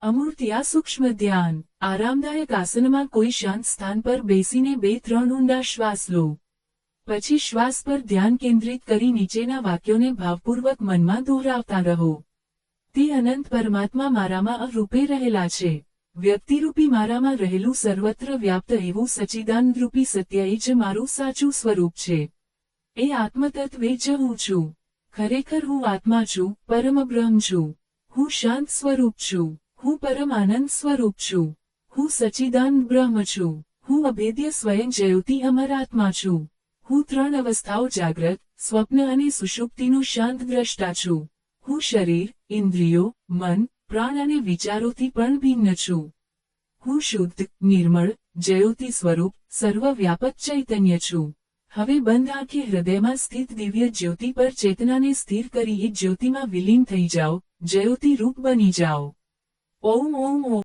અમૂર્ત્યા સૂક્ષ્મ ધ્યાન આરામદાયક આસનમાં કોઈ શાંત સ્થાન પર બેસીને 2-3 ઊંડા શ્વાસ લો. પછી શ્વાસ પર ધ્યાન કેન્દ્રિત કરી નીચેના વાક્યોને ભાવપૂર્વક મનમાં દોહરાવતા રહો. તે અનંત પરમાત્મા મારામાં અરૂપે રહેલા છે. વ્યક્તિરૂપી મારામાં રહેલું સર્વત્ર વ્યાપ્ત એવું સચ્ચિદાનંદરૂપી સત્ય એ જ મારું સાચું સ્વરૂપ છે. એ આત્મતત્વે જ હું છું. ખરેખર હું આત્મા છું, પરમ બ્રહ્મ છું. હું શાંત સ્વરૂપ છું. હું પરમ આનંદ સ્વરૂપ છું. હું સચ્ચિદાનંદ બ્રહ્મ છું. હું અભેદ્ય સ્વયં જ્યોતિ અમર આત્મા છું. હું 3 અવસ્થાઓ જાગ્રત, સ્વપ્ન અને સુષુપ્તિનું શાંત દ્રષ્ટા છું. હું શરીર, ઇન્દ્રિયો, મન, પ્રાણ અને વિચારોથી પણ ભિન્ન છું. હું શુદ્ધ, નિર્મળ, જ્યોતિ સ્વરૂપ, સર્વવ્યાપક ચૈતન્ય છું. હવે બંધ આંખે હૃદયમાં સ્થિત દિવ્ય જ્યોતિ પર ચેતનાને સ્થિર કરી એ જ્યોતિમાં વિલીન થઈ જાઓ, જ્યોતિ રૂપ બની જાઓ. ઓમ ઓમ ઓમ.